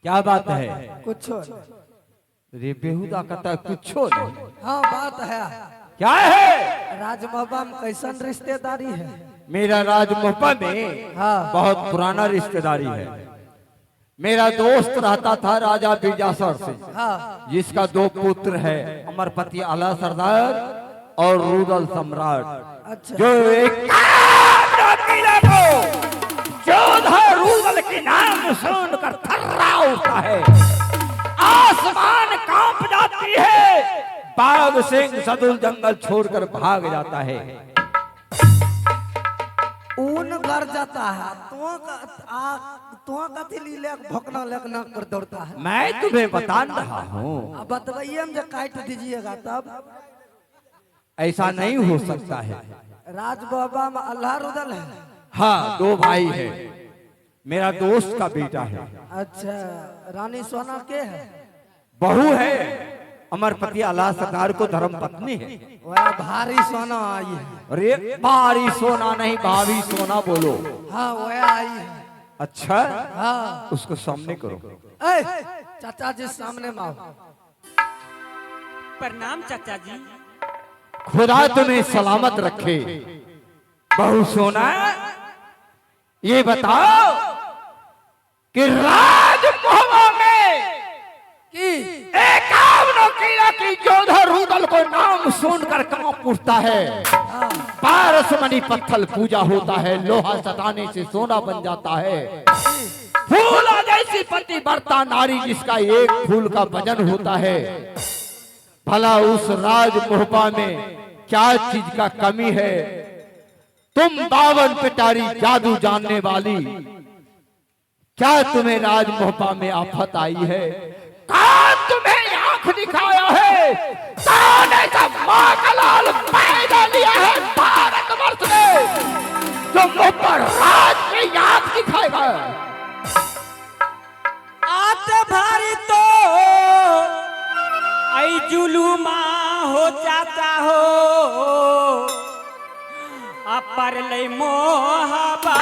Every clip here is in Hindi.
क्या बात है? कुछ रे बेहुदा कहता है कुछो नहीं। हाँ बात है। क्या है? राजमहबा में कैसन रिश्तेदारी है? मेरा राजमहबा में हाँ। बहुत पुराना रिश्तेदारी है। मेरा दोस्त रहता था राजा बीजासर से, हाँ। जिसका 2 पुत्र है, अमरपति आला सरदार और रुदल सम्राट। अच्छा। जो एक किला को जोधा रुदल के नाम सुनकर थर्रा उठता है, आसमान कांप जाती है, बाघ सिंह सदुल जंगल छोड़कर भाग जाता है। ऊन कर जाता है तो कथी लीले भोकना लगना कर दौड़ता है। मैं तुम्हें बता रहा हूँ। अब बतवाइए हम जो काट दीजिएगा तब। ऐसा नहीं हो सकता है। राजमहबा में अल्लाह रुदल है। हाँ, 2 भाई है, मेरा दोस्त का बेटा है। अच्छा, रानी सोना के है? बहू है, अमरपति आला सरदार को धर्म पत्नी है। वह भारी सोना आई है। अरे भारी सोना नहीं, भाभी सोना बोलो। हाँ वह आई है। अच्छा, हाँ। उसको सामने करो। ए, चाचा जी सामने में आओ। प्रणाम चाचा जी। खुदा तुम्हें सलामत रखे। बहू सोना, ये बताओ कि राजमहल में की एकावनों किला की जोधा रुदल को नाम सुनकर कांप उठता है। पारसमणि पत्थर पूजा होता है, लोहा सताने से सोना बन जाता है। फूलों जैसी पतिव्रता नारी जिसका एक फूल का वजन होता है। भला उस राजमहबा में क्या चीज का कमी है? तुम 52 पिटारी जादू जानने वाली, क्या तुम्हें राजमहबा में आफत आई है? कौन तुम्हें आंख दिखाया है? कौन ऐसा मां का लाल पैदा लिया है भारतवर्ष में, जो मुझ पर राज में आंख दिखाएगा? आते भारी तो आई जुलूमा हो चाचा हो, अपर ले मोहबा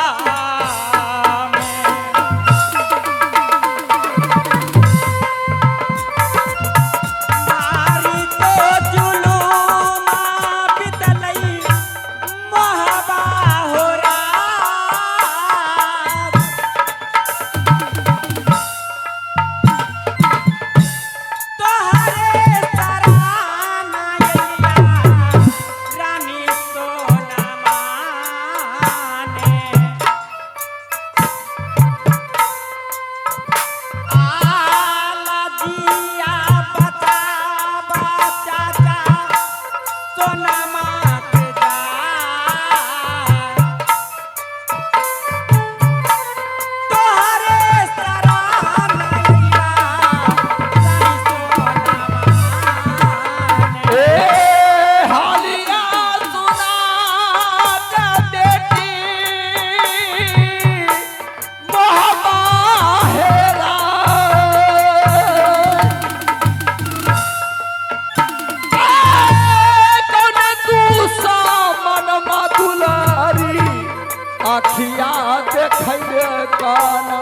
आखिया देखिए काना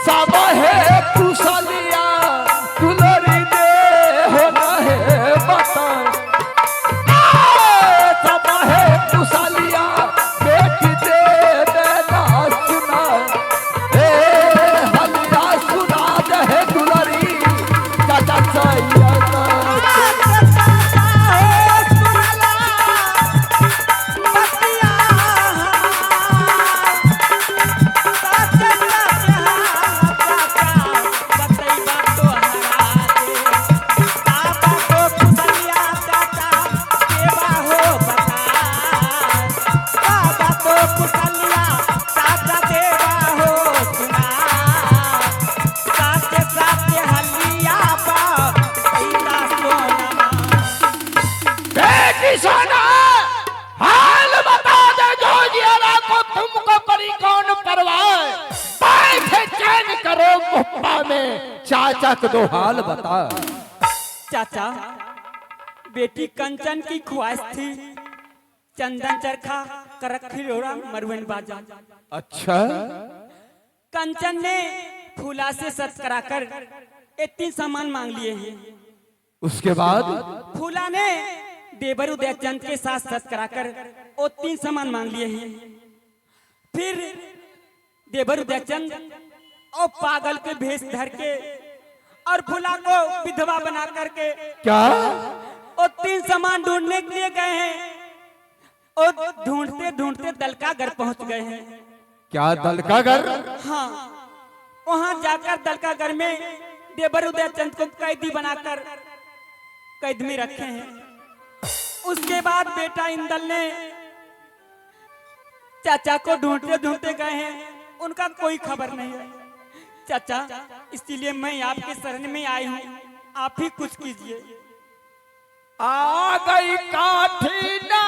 सब है कुशलिया दुलरी दे हो है बता सब है कुशलिया बेटी दे देना सुना ए हलिया सुना दे दुलरी चाचा चाहिए चाचा को 2 हाल बता। चाचा, बेटी कंचन की ख्वाहिश थी चंदन चरखा करक खिलौना मरवन बाजा। अच्छा, कंचन ने फूला से शर्त कराकर इतनी सामान मांग लिए हैं। उसके बाद फूला ने देवर उदयचंद के साथ शर्त कराकर वो 3 सामान मांग लिए हैं। फिर देवर उदयचंद और पागल के भेष धर के और फूला को विधवा बना करके क्या और 3 सामान ढूंढने के लिए गए हैं और ढूंढते ढूंढते दलकागढ़ पहुंच गए हैं। क्या दलकागढ़? हाँ, वहां जाकर दलकागढ़ में देवर उदयचंद को कैदी बनाकर कैद में रखे हैं। उसके बाद बेटा इंदल ने चाचा को ढूंढते ढूंढते गए हैं, उनका कोई खबर नहीं है। चाचा, इसलिए मैं आपके शरण में आई हूँ, आप ही कुछ कीजिए। आ गई काठी ना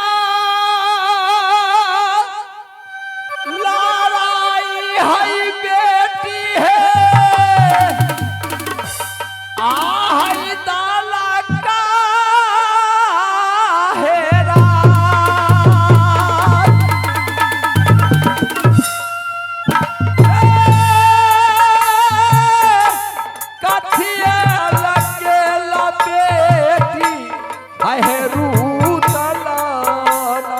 लड़ाई है बेटी है, आहई दाला का हेरा कथिया लगे ला बेटी है रू तलाना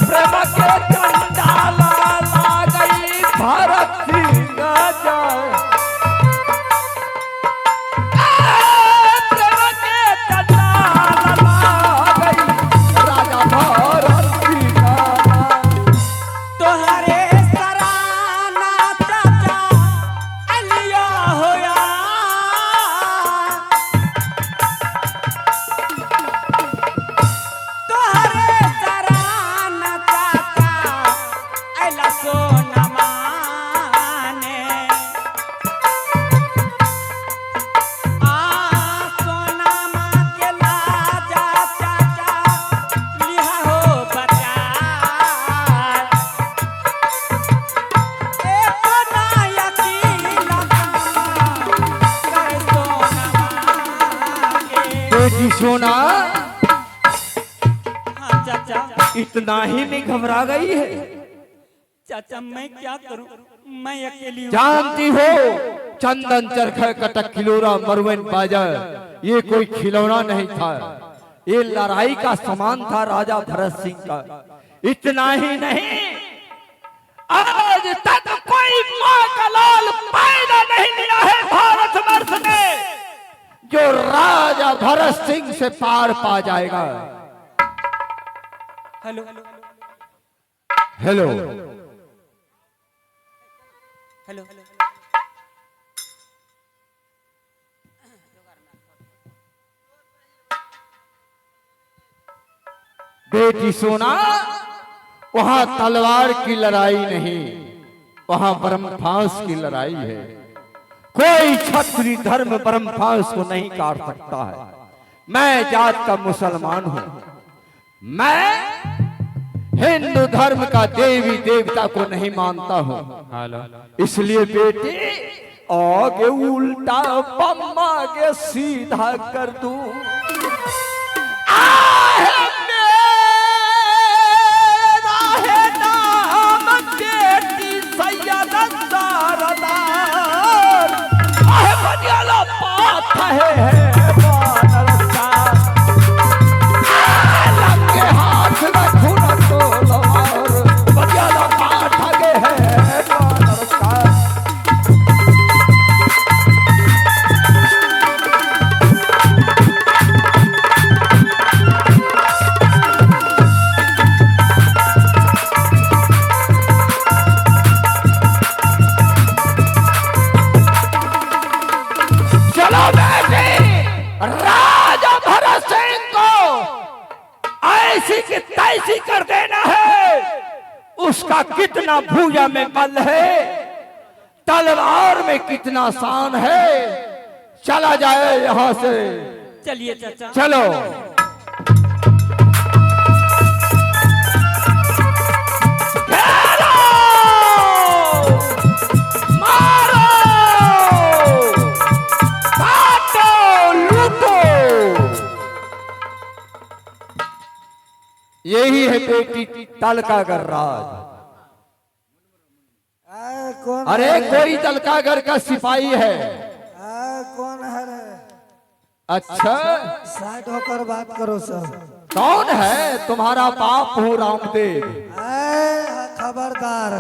प्रेम के चंडाला ला गई भरत सिंह जाए। प्रेम के चंडाला ला गई राजा भरत सिंह तोहरे सराना चाचा अलिया होया, तोहरे सराना चाचा अला सोना माने। आ सोना माँ के लाजा चाचा लिहा हो बचा। बेटी सोना हाँ चाचा, इतना ही में घबरा गई है? चाचा मैं क्या करूं, मैं अकेली हूं। जानती हो चंदन चरखा कटक खिलौना मरवन बाजा ये कोई खिलौना नहीं था, ये लड़ाई का सामान था राजा भरत सिंह का। इतना ही नहीं, आज तक कोई मां का लाल पैदा नहीं लिया है भारत वर्ष में जो राजा भरत सिंह से पार पा जाएगा। हेलो हेलो हेलो, बेटी सोना, वहां तलवार की लड़ाई नहीं, वहां ब्रह्मफांस की लड़ाई है। कोई क्षत्रिय धर्म ब्रह्मफांस को नहीं काट सकता है। मैं जात का मुसलमान हूं, मैं हिंदू धर्म का देवी देवता को नहीं मानता हूं। इसलिए बेटी आगे उल्टा बम आगे सीधा कर दूं। हाथ रखू न तो बजाला पाठ आगे है। राजा भरत सिंह को ऐसी की तैसी कर देना है। उसका कितना भुजा में बल है, तलवार में कितना शान है। चला जाए यहां से। चलिए चाचा, चलो। मारो यही है बेटी तलकागर राज। कौन अरे है? कोई तलकागर का सिपाही है। कौन है रे? अच्छा, साइड होकर बात करो सर। कौन है? तुम्हारा बाप हूँ रामदेव। खबरदार,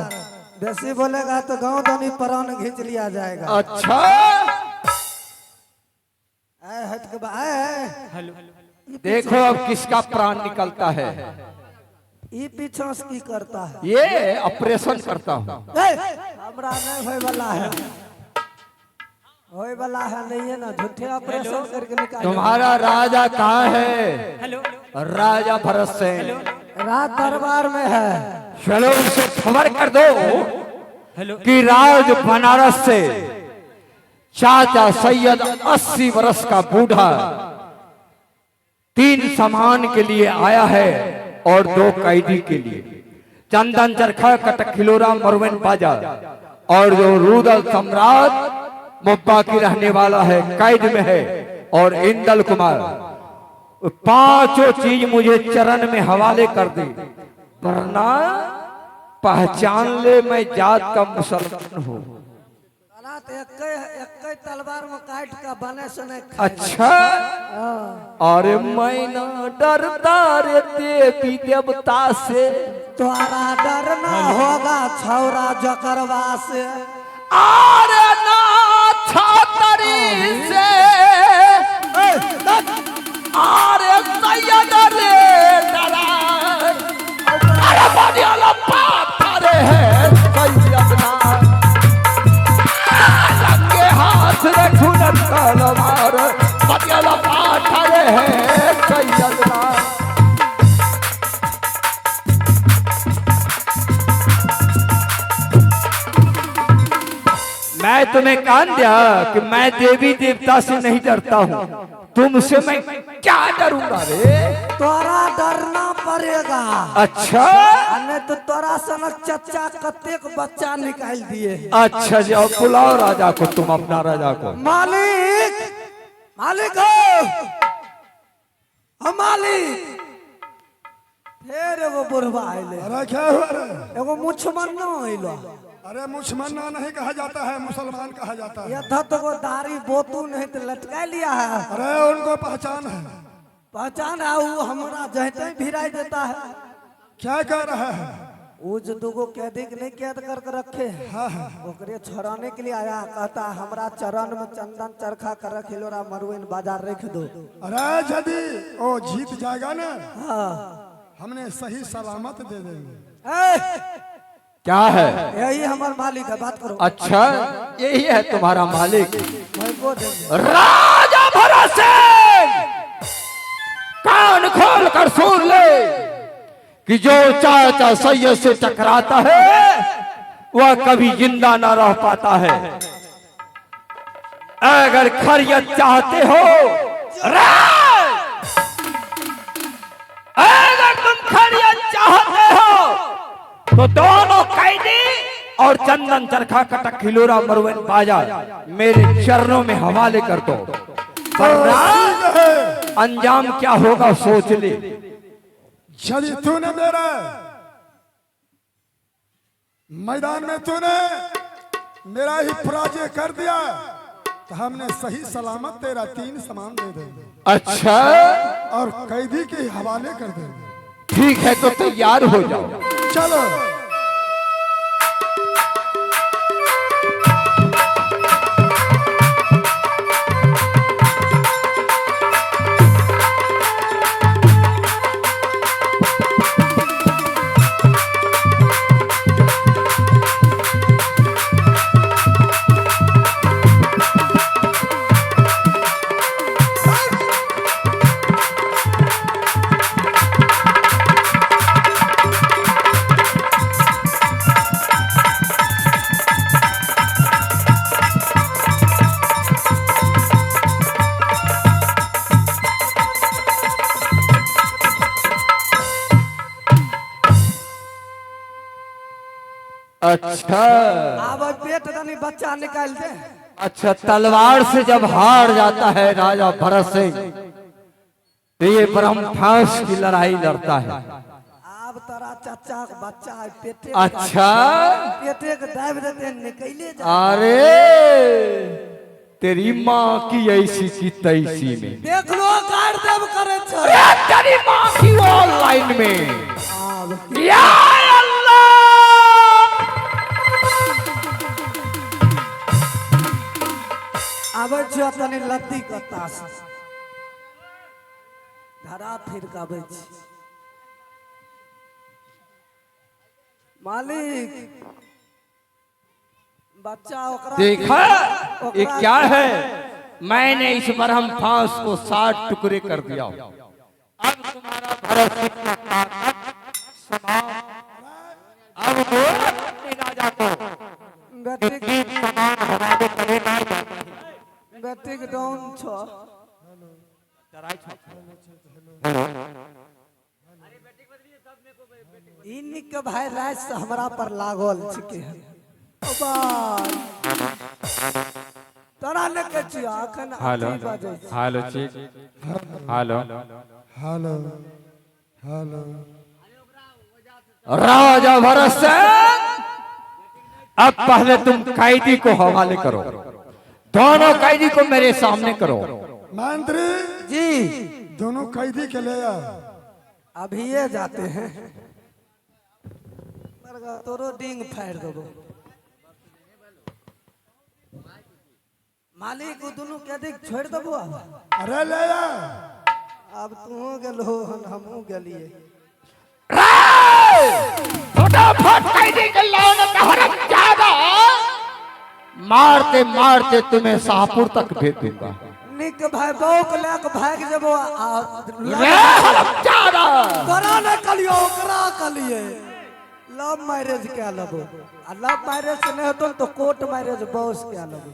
बेसी बोलेगा तो गांव धनी प्राण खींच लिया जाएगा। अच्छा, हट के हेलो देखो अब किसका प्राण निकलता है। ये पीछे से की करता है? ये ऑपरेशन करता हूँ। हमरा नहीं होए वाला है, होए वाला है नहीं है ना, झूठे ऑपरेशन करके निकाल। तुम्हारा राजा कहाँ है? हेलो राजा भरत सिंह रात दरबार में है। चलो उसे खबर कर दो हेलो कि राज बनारस से चाचा सैयद 80 वर्ष का बूढ़ा 3 सामान के लिए आया है और 2 कैदी के लिए। चंदन चरखा कटक खिलोरा मरवन बाजा और जो रुदल सम्राट मुब्बा की रहने वाला है कैद में है, और इंदल कुमार 5 चीज मुझे चरण में हवाले कर दे, वरना पहचान ले मैं जात का मुसलमान हूँ। रात एक तलवार में काट का बने सुने। अच्छा, अरे मैं ना डरता रे देवी देवता से, तुम्हारा डर ना होगा छौरा जकरवा से। अरे ना छातरी से, अरे सैयद रे डरा, अरे बनियाला पाथर है सैयद ना, लगे हाथ रे खुनत तलवार, बनियाला पाथर है सैयद ना। मैं तुम्हें कान दिया कि मैं देवी देवता से नहीं डरता हूँ, तुमसे मैं क्या डरूंगा रे? तोरा डरना पड़ेगा। अच्छा, नहीं तो तोरा सनक चच्चा कतेक बच्चा निकाल दिए। अच्छा जाओ बुलाओ राजा को, तुम अपना राजा को। मालिक, मालिक हो, हम मालिक। फिर एगो बुढ़वा आइले। अरे क्या हुआ रे? एगो मुछमन्ना आइलो। अरे मुसलमाना नहीं कहा जाता है, मुसलमान कहा जाता है। यथा तो वो दाढ़ी बोतू नहीं तो लटका लिया है। अरे उनको पहचान है। पहचान है, वो हमारा जहते ही भिराई देता है। क्या कह रहा है? वो जो दुगो कैदी के नहीं कैद करके रखे हाँ हाँ। ओकरे छोड़ाने के लिए आया, कहता हमरा चरण में चंदन चरखा कर रखिलोरा मरुइन बाजार रख दो। अरे यदि वो जीत जाएगा ना, हाँ। हमने सही सलामत दे देंगे। क्या है? यही हमारा मालिक है, बात करो। अच्छा, यही है तुम्हारा मालिक मैं को देंगे। राजा भरत सिंह। कान खोल कर सुन ले कि जो चाचा सैयद से टकराता है वह कभी जिंदा ना रह पाता है। अगर खैरियत चाहते हो, अगर तुम खैरियत चाहते हो तो दोनों कैदी और चंदन चरखा कटक खिलोरा मरवन बाजा मेरे चरणों में हवाले कर दो, वरना अंजाम क्या होगा सोच ले। यदि तूने मेरे मैदान में तूने मेरा ही पराजय कर दिया तो हमने सही सलामत तेरा 3 सामान दे देंगे। अच्छा, और कैदी के हवाले कर देंगे। ठीक है तो तैयार हो जाओ। चलो। अच्छा, अब पेट दनी बच्चा निकाल दे। अच्छा, तलवार से जब हार जाता है राजा भरत सिंह तो ये ब्रह्मफास की लड़ाई लड़ता है। तारा चाचा का बच्चा है, पेटे अच्छा पेटे के दाब देते निकले जा। अरे तेरी माँ की ऐसी की तैसी में देख लो कार देव करे छ। अरे तेरी माँ की ऑनलाइन में हाँ, या अल्लाह आवे छ तनी लत्ती का तास धरा फिर का आवे छ। मालिक बच्चा ओकरा देखा ये क्या है। मैंने इस बरहम फांस को 60 टुकड़े कर दिया। अब तुम्हारा भरत सिंह का ताकत समाप्त। अब वो अपने राजा को बेटी समान हमारे करे ना बेटी के डाउन छ। इन्हीं के भाई राज से हमरा पर लागल छिके है। तोरा ने के छी अखन हेलो अथी बाजै छी। हेलो चीक हेलो हेलो हेलो राजा भरत सिंह अब पहले तुम कैदी को हवाले करो। दोनों कैदी को मेरे सामने करो। मंत्री जी दोनों कैदी के ले आ। अभी ये जाते हैं। तोरो डिंग फाड़ देबो। मालिक को दोनों कैदी छोड़ देबो। अरे ले आ। अब तू गेलो हमहू गेलिए। फटाफट कैदी के लाओ न तो हरामजादा। मारते मारते तुम्हें शाहपुर तक भेज दूंगा। निक भाई बौक लेके भाग जेबो। रे हरामजादा करा न कलियो ओकरा कलिए लव मैरिज के लेबो। आ लव मैरिज नहीं होतो तो कोर्ट मैरिज बॉस के लेबो।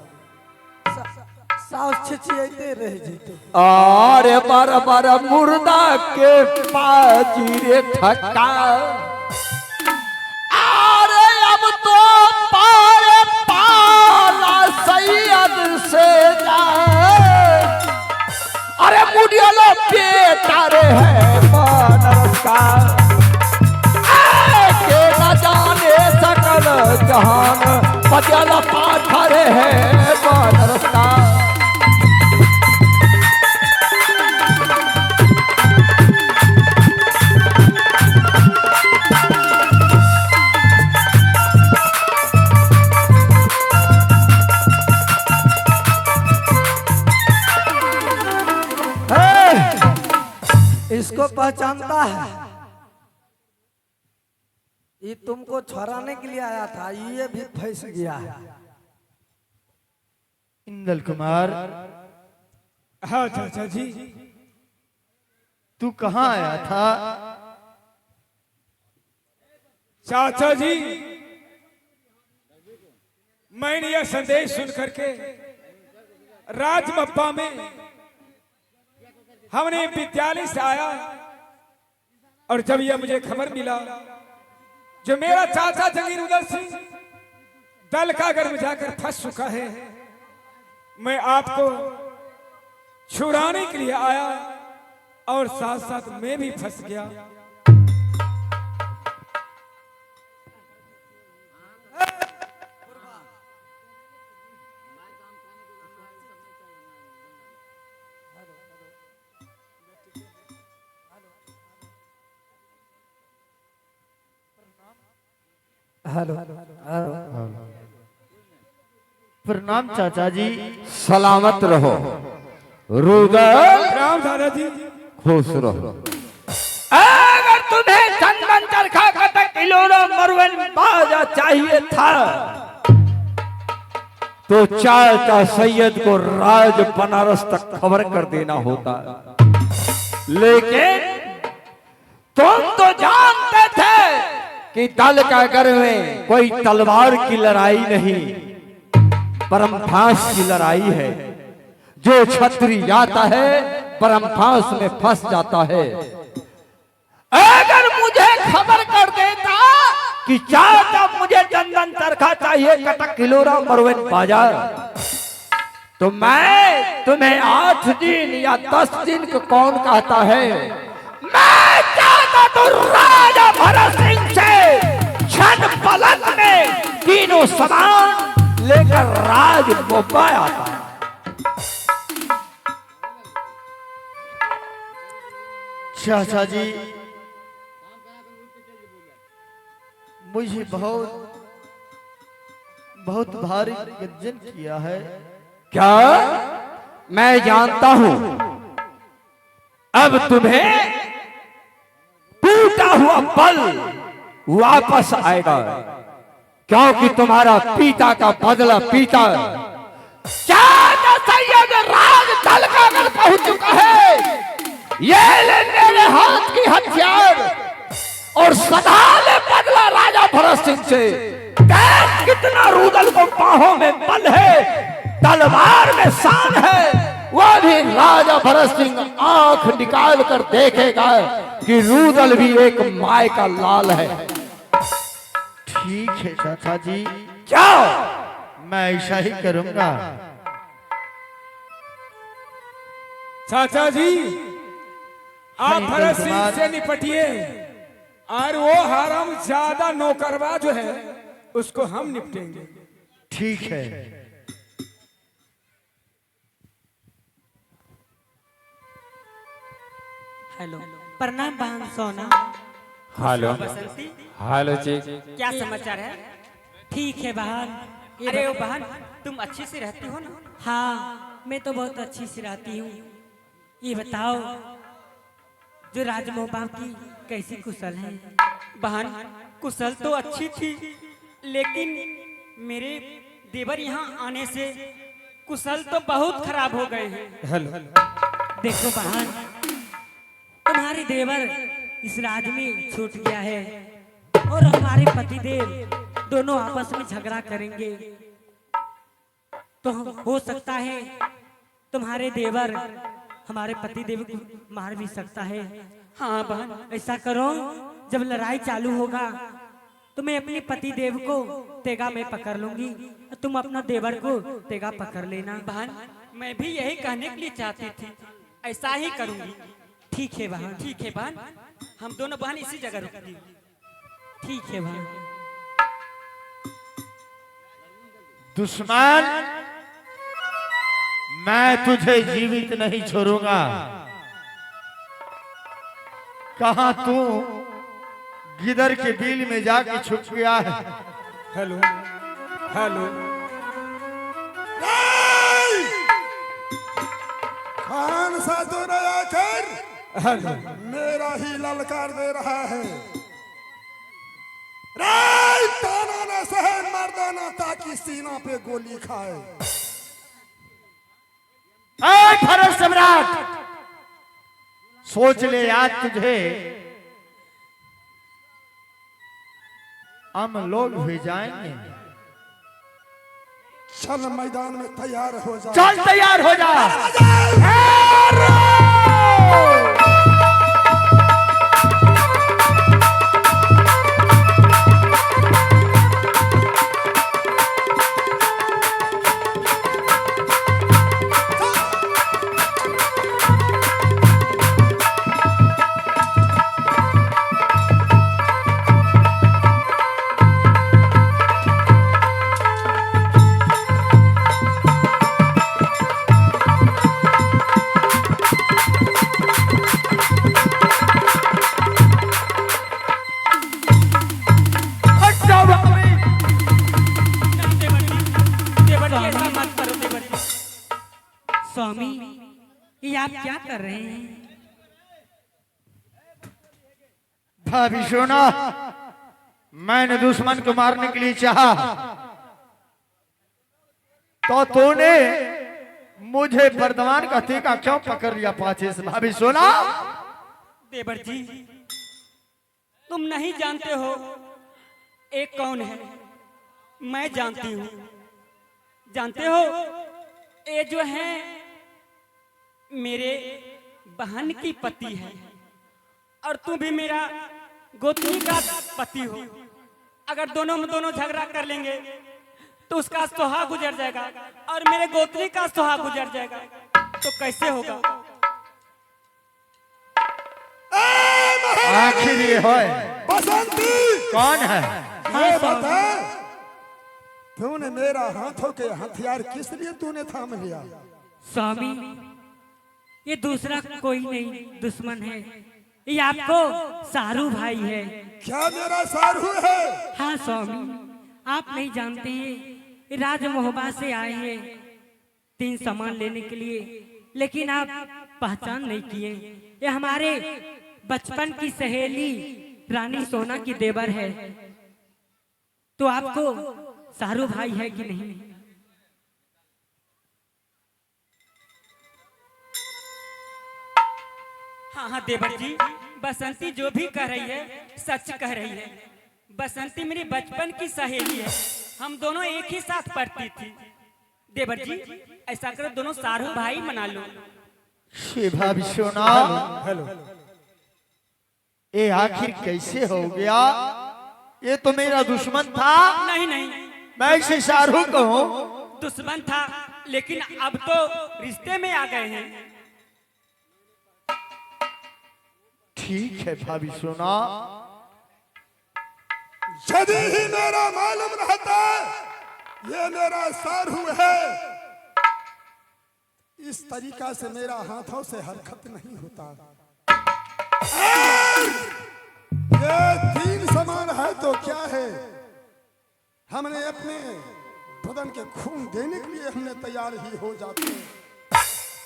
साउस छिछिएते रह जइते। अरे बार बार मुर्दा के पाजी रे ठक्का। अरे अब तो पारे पाला सैयद से जाए। अरे मुड़ियालो बेटा रे है मानस का। के न जाने सकल जहान पतियाला पाथरे है मानस का। इसको पहचानता है। ये तुमको छुड़ाने के लिए आया था। ये भी फंस गया है। इंदल कुमार हाँ चाचा जी। तू कहाँ आया था? चाचा जी मैंने यह संदेश सुन करके राजमप्पा में हमने विद्यालय से आया और जब यह मुझे खबर मिला जो मेरा चाचा जंगीर उदल सिंह दल का घर में जाकर फंस चुका है, मैं आपको छुड़ाने के लिए आया और साथ साथ मैं भी फंस गया। हेलो प्रणाम चाचा जी। सलामत रहो रुदल। राम दादा जी। खुश रहो। अगर तुम्हें चंदन चरखा का किलोरा मरवन बाजा चाहिए था तो चाचा सैयद को राज बनारस तक खबर कर देना होता। लेकिन तुम तो जानते थे कि दल का घर में कोई तलवार की लड़ाई नहीं, परमफांस की लड़ाई है। जो छतरी जाता है परमफांस में फंस जाता है। अगर मुझे खबर कर देता कि चाचा मुझे चंदन चरखा चाहिए कटक किलोरा मरवन बाजार, तो मैं तुम्हें 8 दिन या 10 दिन को कौन कहता है। मैं चाहता तो और राजा भरत सिंह से क्षण पलक में तीनों समान लेकर राज मुंबई आता है। चाचा जी, मुझे बहुत बहुत भारी गर्जन किया है। क्या? मैं जानता हूं अब तुम्हें टूटा हुआ बल वापस आएगा, क्योंकि तुम्हारा पिता का बदला पीता सैयद राज दल का अगर पहुंच चुका है, ये ले मेरे हाथ की हथियार और सदा ले बदला राजा भरत सिंह से। देख कितना रुदल को बाहों में बल है, तलवार में शान है। वो भी राजा भरत सिंह आंख निकाल कर देखेगा कि रुदल भी एक माय का लाल है। ठीक है चाचा जी, क्या? मैं ऐसा ही करूंगा। चाचा जी, आप नहीं, भरत सिंह कुमार। से निपटिए और वो हराम ज्यादा नौकरवा जो है उसको हम निपटेंगे। ठीक है। हेलो, प्रणाम बहन सोना। हेलो बसंती, हेलो जी। क्या समाचार है? ठीक है बहन। अरे ओ बहन, तुम अच्छी से रहती हो ना? हाँ, मैं तो बहुत अच्छी से रहती हूँ। ये बताओ, जो राजमोहन की कैसी कुशल है? बहन, कुशल तो अच्छी थी, लेकिन मेरे देवर यहाँ आने से कुशल तो बहुत खराब हो गए हैं। हेलो, देखो बहन, तुम्हारे देवर इस राज में छूट गया है और हमारे पतिदेव दोनों आपस में झगड़ा करेंगे, तो हो सकता है तुम्हारे देवर हमारे पतिदेव को मार भी सकता है। हाँ बहन, ऐसा करो, जब लड़ाई चालू होगा तो मैं अपने पतिदेव को तेगा में पकड़ लूंगी, तुम अपना देवर को तेगा पकड़ लेना। बहन, मैं भी यही कहने के लिए चाहती थी, ऐसा ही करूंगी। ठीक है बहन। ठीक है बहन, हम दोनों बहन इसी जगह रुकेंगे। ठीक है बहन। दुश्मन, मैं तुझे जीवित नहीं छोड़ूंगा। कहां तू गिदर के बिल में जाके छुप गया है। हेलो, हेलो, खान सा तो नया कर हेलो। मेरा ही ललकार दे रहा है। राय ताना न सहे मर्दाना ताकि सीना पे गोली खाए। ऐ भरत सम्राट, सोच ले आज तुझे हम लोग भी जाएंगे। चल मैदान में तैयार हो जा। चल तैयार हो जा। स्वामी, ये आप क्या कर रहे हैं? भाभी सोना, मैंने दुश्मन को मारने के लिए चाहा तो तूने मुझे वर्धमान का तेगा क्यों पकड़ लिया पाछे से? भाभी सोना, देवर जी, तुम नहीं जानते हो एक कौन है? मैं जानती हूँ। जानते हो, ये जो है मेरे बहन की पति है और तू भी मेरा गोतनी का पति हो। अगर दोनों में दोनों झगड़ा कर लेंगे तो उसका सुहाग गुजर जाएगा और मेरे गोतनी का सुहाग गुजर जाएगा, तो कैसे होगा? आखिर ये है बसंती कौन है? ये बता, तूने मेरा हाथों के हथियार किस लिए तूने थाम लिया? स्वामी, ये दूसरा कोई नहीं दुश्मन है, ये आपको सारू भाई है। क्या मेरा सारू है? हाँ स्वामी, आप नहीं जानते हैं, राज मोहबा से आए हैं 3 सामान लेने के लिए, लेकिन आप पहचान नहीं किए। ये हमारे बचपन की सहेली रानी सोना की देवर है। तो आपको सारू भाई है कि नहीं? हाँ हाँ देवर जी, बसंती जो भी कह रही है सच कह रही है। बसंती मेरी बचपन की सहेली है, हम दोनों एक ही साथ पढ़ती थी। देवर जी ऐसा करो, दोनों सारू भाई मना लो। शिवा भी सुना, ये आखिर कैसे हो गया? ये तो मेरा दुश्मन था। नहीं नहीं, मैं इसे सारू कहूं? दुश्मन था लेकिन अब तो रिश्ते में आ गए हैं। ठीक है भाभी सुना, यदि ही मेरा मालूम रहता ये मेरा सारू है, इस तरीका से मेरा हाथों से हरकत नहीं होता। ये 3 समान है तो क्या है, हमने अपने बदन के खून देने के लिए हमने तैयार ही हो जाते हैं।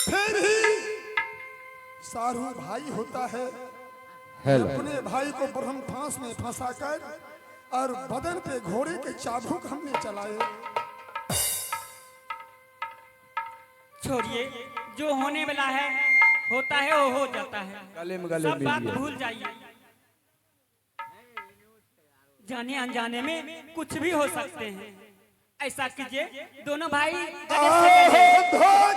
फिर ही सारू भाई होता है। अपने भाई को ब्रह्म फांस में फंसाकर और बदन पे घोड़े के चाबुक हमने चलाए। छोड़िए, जो होने वाला है होता है, वो हो जाता है। गले में गले सब बात भूल जाइए। जाने अनजाने में कुछ भी हो सकते हैं। ऐसा कीजिए, दोनों भाई भूल जाइए देवर जी।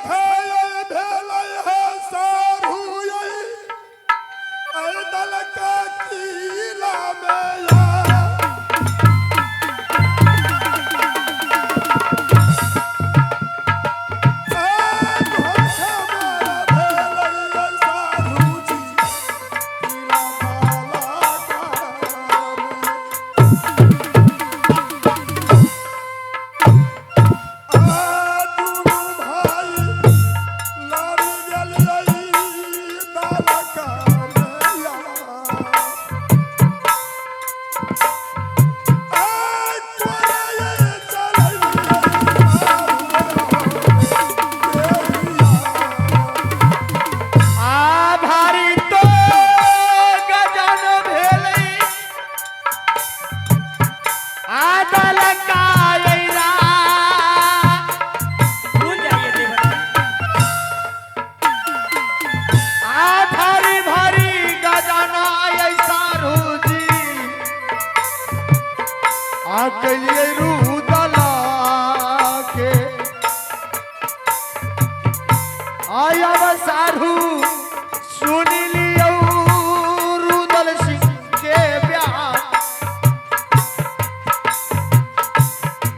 भारी भारी गजाना ऐसा रूजी आकलिए रूदला के आया सारू सुन लियो रूदल सिंह के ब्याह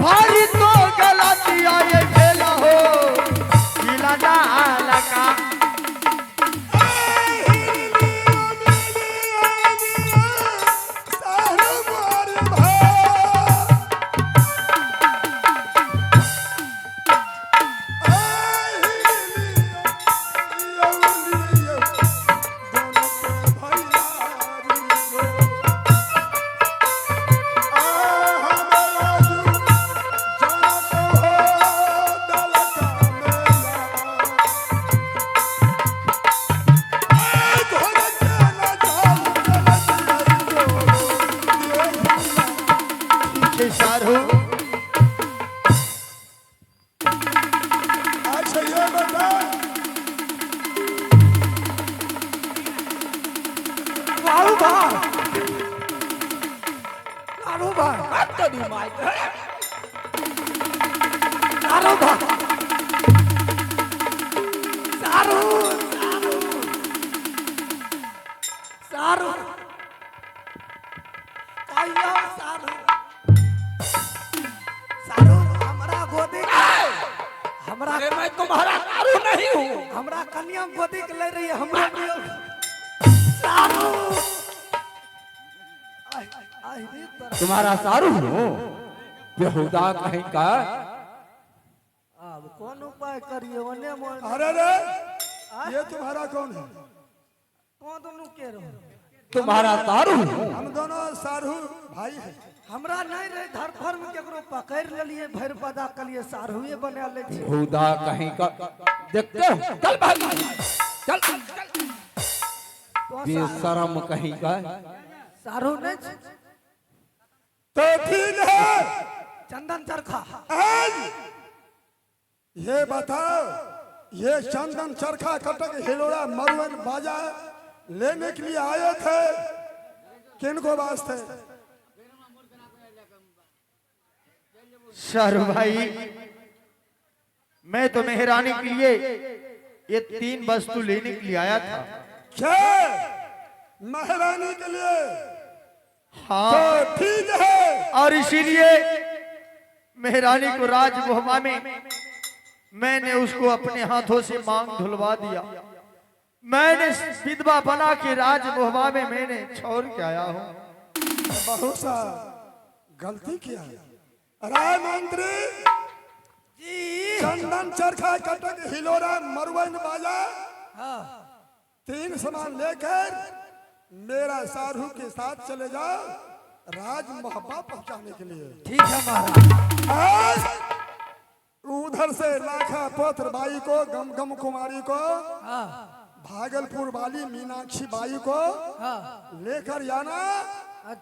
भारी तो गलतिया ये भेला हो किला डाला का सारू अच्छा ये बता, सारू भाई, सारू भाई, तेरी माई के। सारू भाई, सारू सारू कहियो सारू सारू हमरा गोदी हमरा अरे मैं तुम्हारा सारू नहीं हूँ। हमरा कन्या गोदी के ले रही है। हमरा सारू आहिरी तरह तुम्हारा सारू हूँ बेहुदा कहीं का। अब कौन उपाय करिए ओने मोन अरे रे ये तुम्हारा कौन है? कौन दोनों के रहो तुम्हारा सारू हूँ। हम दोनों सारू भाई हैं। हमरा नहीं रहे धर फर में केकरो पकड़ लेलिए भर पदा कलिए सारुए बना ले छी। बेहुदा कहीं का। देखते हो चल भाग चल कौन बेशरम कहीं का। सारू नहीं छी? तो ठीक है चंदन चरखा आज ये बताओ ये चंदन चरखा कटक हिलोड़ा मरुवन बाजा लेने के लिए आए थे किनको वास्ते? सारू भाई मैं तो मेहरानी के लिए ये 3 वस्तु लेने के लिए आया था। क्या महारानी के लिए? हाँ तो ठीक है और इसीलिए मेहरानी को राजमोहबा में मैंने उसको अपने हाथों से मांग धुलवा दिया। मैंने विधवा बना के राजमोहबा में मैंने छोड़ के आया हूँ। बहुत सा गलती किया है। राय मंत्री जी चंदन चरखा कटक हिलोरा मरुवन बाजा 3 सामान लेकर मेरा सारू के साथ चले जाओ राज मोहब्बा पहुंचाने के लिए। ठीक है महाराज। आज उधर से लाखा पुत्र बाई को गम गम कुमारी को भागलपुर वाली मीनाक्षी बाई को लेकर जाना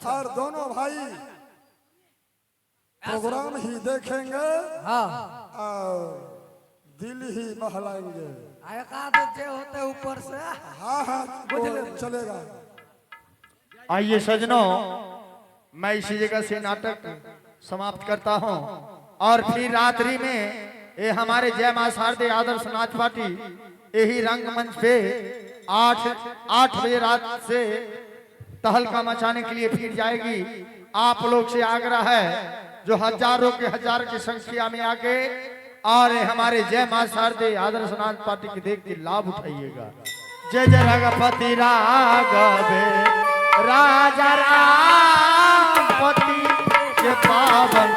और दोनों भाई प्रोग्राम ही देखेंगे और दिल ही बहलाएंगे। एकाध जे होते ऊपर से हाँ हाँ वो चलेगा। आइए सजनों मैं इसी जगह से नाटक समाप्त करता हूँ और फिर रात्रि में ये हमारे जय मां शारदे आदर्श नाच पार्टी यही रंगमंच पे 8 बजे रात से तहलका मचाने के लिए फिर जाएगी। आप लोग से आग्रह है जो हजारों के हजार की संख्या में आके और हमारे जय मां शारदे आदर्श नाच पार्टी की देख के लाभ उठाइएगा। जय जय रघुपति राघवे राजा रामपति के पावन